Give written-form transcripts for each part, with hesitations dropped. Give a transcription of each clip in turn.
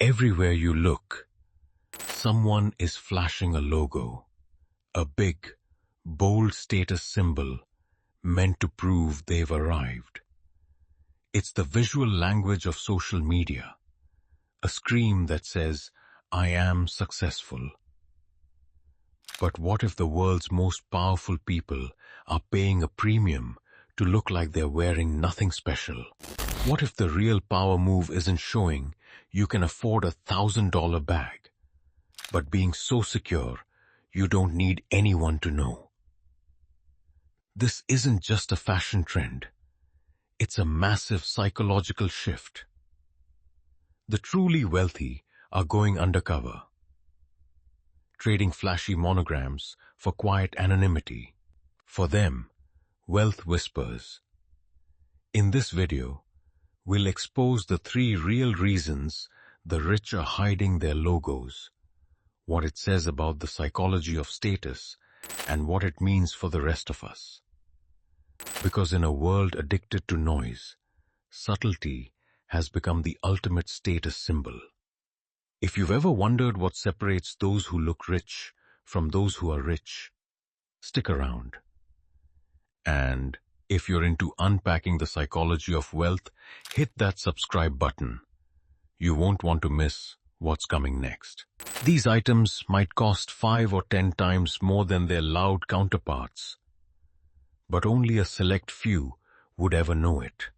Everywhere you look, someone is flashing a logo, a big, bold status symbol meant to prove they've arrived. It's the visual language of social media, a scream that says, "I am successful." But what if the world's most powerful people are paying a premium to look like they're wearing nothing special? What if the real power move isn't showing you can afford $1,000 bag, but being so secure you don't need anyone to know? This isn't just a fashion trend. It's a massive psychological shift. The truly wealthy are going undercover, trading flashy monograms for quiet anonymity. For them, wealth whispers. In this video, we'll expose the 3 real reasons the rich are hiding their logos, what it says about the psychology of status, and what it means for the rest of us. Because in a world addicted to noise, subtlety has become the ultimate status symbol. If you've ever wondered what separates those who look rich from those who are rich, stick around. And if you're into unpacking the psychology of wealth, hit that subscribe button. You won't want to miss what's coming next. These items might cost 5 or 10 times more than their loud counterparts, but only a select few would ever know it.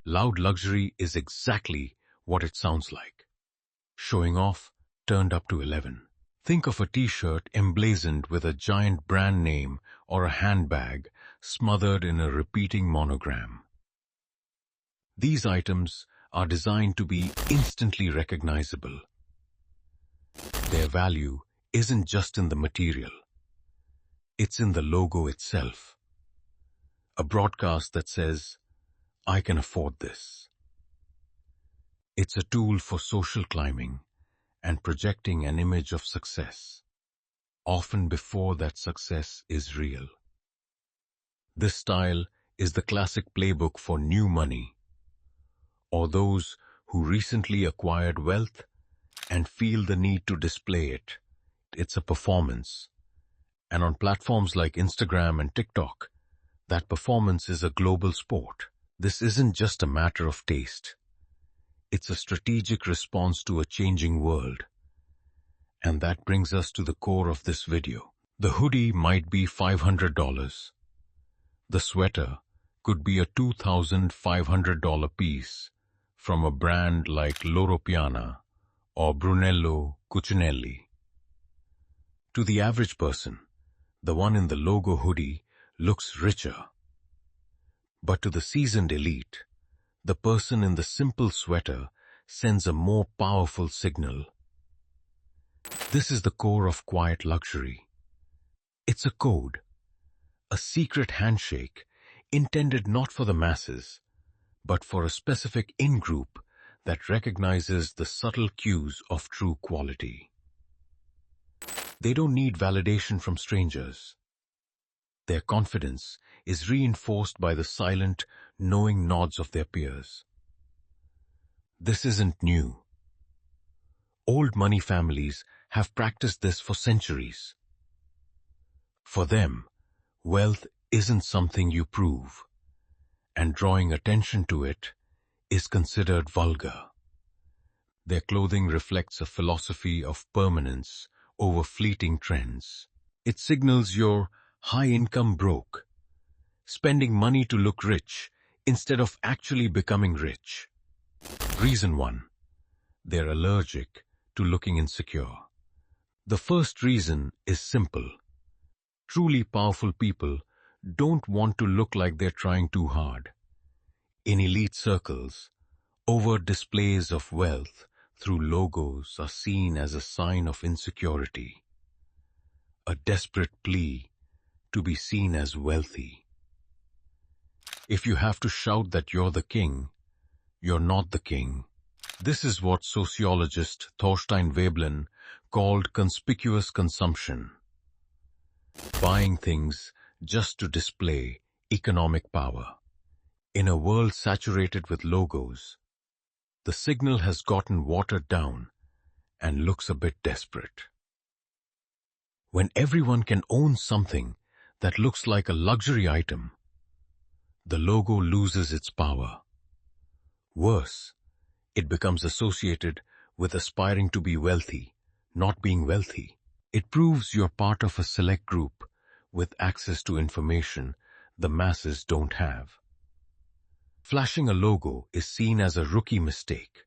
Loud luxury is exactly what it sounds like. Showing off turned up to 11. Think of a t-shirt emblazoned with a giant brand name or a handbag smothered in a repeating monogram. These items are designed to be instantly recognizable. Their value isn't just in the material. It's in the logo itself. A broadcast that says, "I can afford this." It's a tool for social climbing and projecting an image of success, often before that success is real. This style is the classic playbook for new money, or those who recently acquired wealth and feel the need to display it. It's a performance. And on platforms like Instagram and TikTok, that performance is a global sport. This isn't just a matter of taste. It's a strategic response to a changing world. And that brings us to the core of this video. The hoodie might be $500. The sweater could be a $2,500 piece from a brand like Loro Piana or Brunello Cucinelli. To the average person, the one in the logo hoodie looks richer. But to the seasoned elite, the person in the simple sweater sends a more powerful signal. This is the core of quiet luxury. It's a code, a secret handshake intended not for the masses, but for a specific in-group that recognizes the subtle cues of true quality. They don't need validation from strangers. Their confidence is reinforced by the silent, knowing nods of their peers. This isn't new. Old money families have practiced this for centuries. For them, wealth isn't something you prove, and drawing attention to it is considered vulgar. Their clothing reflects a philosophy of permanence over fleeting trends. It signals you're high-income broke, spending money to look rich instead of actually becoming rich. Reason 1. They're allergic to looking insecure. The first reason is simple. Truly powerful people don't want to look like they're trying too hard. In elite circles, overt displays of wealth through logos are seen as a sign of insecurity, a desperate plea to be seen as wealthy. If you have to shout that you're the king, you're not the king. This is what sociologist Thorstein Veblen called conspicuous consumption. Buying things just to display economic power. In a world saturated with logos, The signal has gotten watered down and looks a bit desperate. When everyone can own something that looks like a luxury item, the logo loses its power. Worse, it becomes associated with aspiring to be wealthy, not being wealthy. It proves you're part of a select group with access to information the masses don't have. Flashing a logo is seen as a rookie mistake,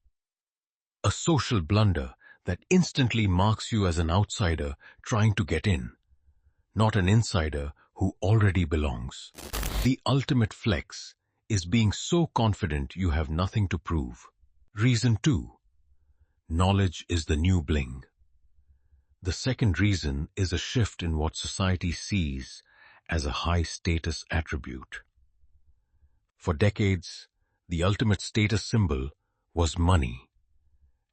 a social blunder that instantly marks you as an outsider trying to get in, not an insider who already belongs. The ultimate flex is being so confident you have nothing to prove. Reason 2. Knowledge is the new bling. The second reason is a shift in what society sees as a high-status attribute. For decades, the ultimate status symbol was money,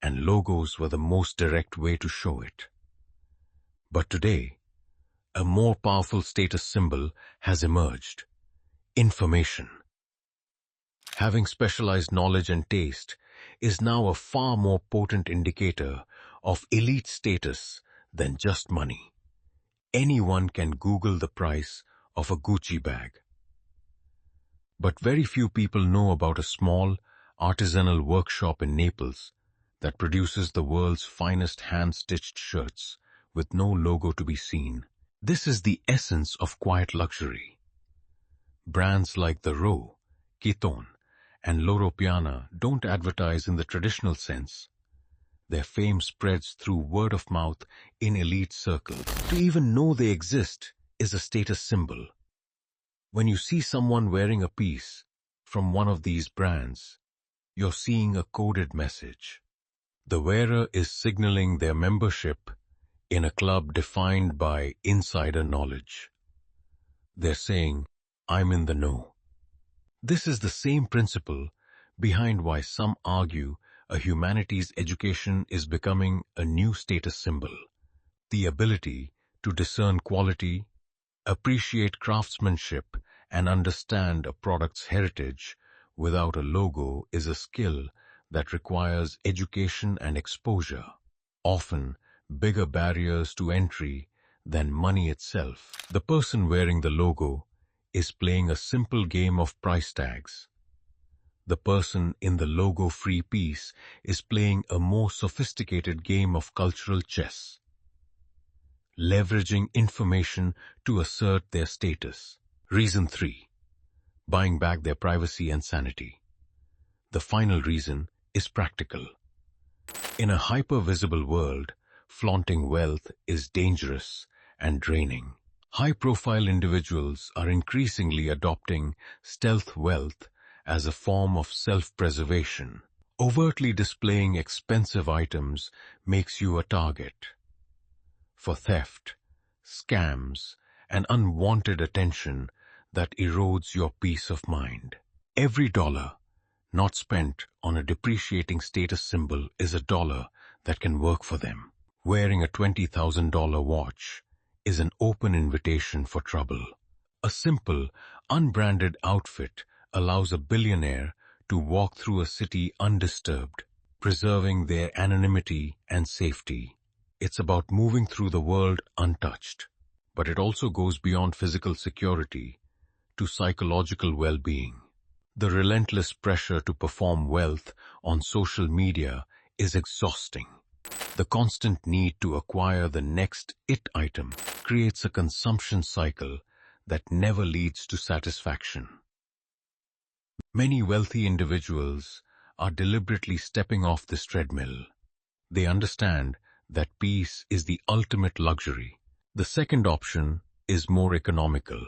and logos were the most direct way to show it. But today, a more powerful status symbol has emerged: information. Having specialized knowledge and taste is now a far more potent indicator of elite status than just money. Anyone can Google the price of a Gucci bag. But very few people know about a small, artisanal workshop in Naples that produces the world's finest hand-stitched shirts with no logo to be seen. This is the essence of quiet luxury. Brands like the Row, Kiton, and Loro Piana don't advertise in the traditional sense. Their fame spreads through word of mouth in elite circles. To even know they exist is a status symbol. When you see someone wearing a piece from one of these brands, you're seeing a coded message. The wearer is signaling their membership in a club defined by insider knowledge. They're saying, "I'm in the know." This is the same principle behind why some argue a humanities education is becoming a new status symbol. The ability to discern quality, appreciate craftsmanship, and understand a product's heritage without a logo is a skill that requires education and exposure, often bigger barriers to entry than money itself. The person wearing the logo is playing a simple game of price tags. The person in the logo-free piece is playing a more sophisticated game of cultural chess, leveraging information to assert their status. Reason 3. Buying back their privacy and sanity. The final reason is practical. In a hyper-visible world, flaunting wealth is dangerous and draining. High-profile individuals are increasingly adopting stealth wealth as a form of self-preservation. Overtly displaying expensive items makes you a target for theft, scams, and unwanted attention that erodes your peace of mind. Every dollar not spent on a depreciating status symbol is a dollar that can work for them. Wearing a $20,000 watch is an open invitation for trouble. A simple, unbranded outfit allows a billionaire to walk through a city undisturbed, preserving their anonymity and safety. It's about moving through the world untouched, but it also goes beyond physical security to psychological well-being. The relentless pressure to perform wealth on social media is exhausting. The constant need to acquire the next it item creates a consumption cycle that never leads to satisfaction. Many wealthy individuals are deliberately stepping off this treadmill. They understand that peace is the ultimate luxury. The second option is more economical,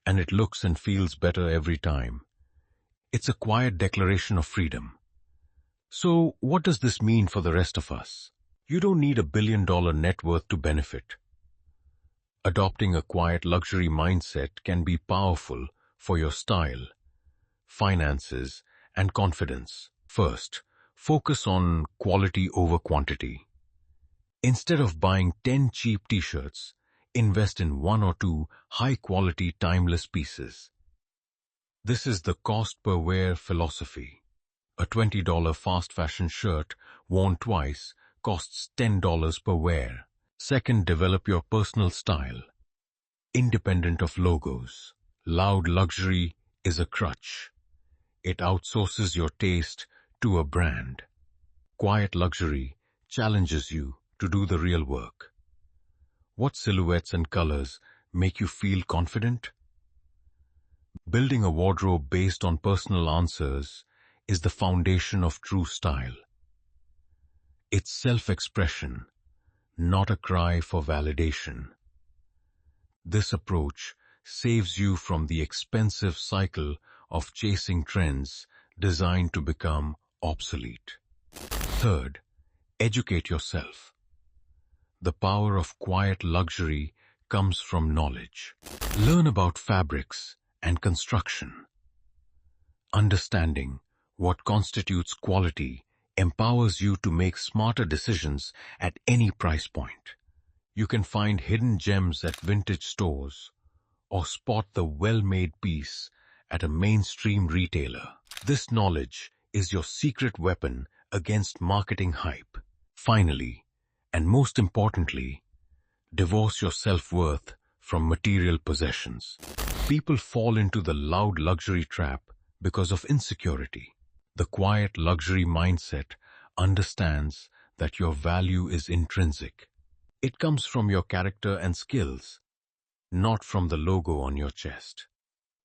and it looks and feels better every time. It's a quiet declaration of freedom. So, what does this mean for the rest of us? You don't need $1 billion net worth to benefit. Adopting a quiet luxury mindset can be powerful for your style, finances, and confidence. First, focus on quality over quantity. Instead of buying 10 cheap t-shirts, invest in 1 or 2 high-quality timeless pieces. This is the cost per wear philosophy. A $20 fast fashion shirt worn twice costs $10 per wear. Second, develop your personal style, independent of logos. Loud luxury is a crutch. It outsources your taste to a brand. Quiet luxury challenges you to do the real work. What silhouettes and colors make you feel confident? Building a wardrobe based on personal answers is the foundation of true style. It's self-expression, not a cry for validation. This approach saves you from the expensive cycle of chasing trends designed to become obsolete. Third, educate yourself. The power of quiet luxury comes from knowledge. Learn about fabrics and construction. Understanding what constitutes quality empowers you to make smarter decisions at any price point. You can find hidden gems at vintage stores or spot the well-made piece at a mainstream retailer. This knowledge is your secret weapon against marketing hype. Finally, and most importantly, divorce your self-worth from material possessions. People fall into the loud luxury trap because of insecurity. The quiet luxury mindset understands that your value is intrinsic. It comes from your character and skills, not from the logo on your chest.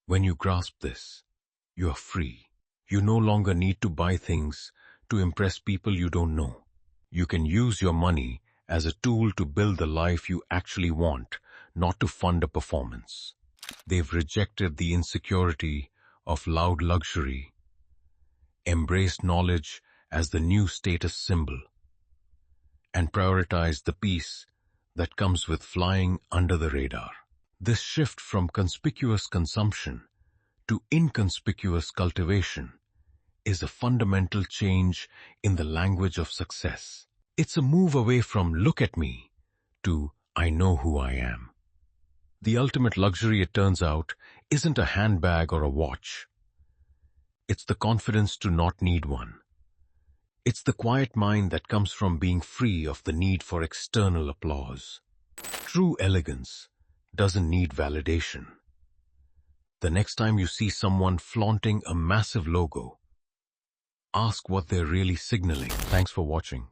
When you grasp this, you are free. You no longer need to buy things to impress people you don't know. You can use your money as a tool to build the life you actually want, not to fund a performance. They've rejected the insecurity of loud luxury, embraced knowledge as the new status symbol, and prioritized the peace that comes with flying under the radar. This shift from conspicuous consumption to inconspicuous cultivation is a fundamental change in the language of success. It's a move away from "look at me" to "I know who I am." The ultimate luxury, it turns out, isn't a handbag or a watch. It's the confidence to not need one. It's the quiet mind that comes from being free of the need for external applause. True elegance doesn't need validation. The next time you see someone flaunting a massive logo, ask what they're really signaling. Thanks for watching.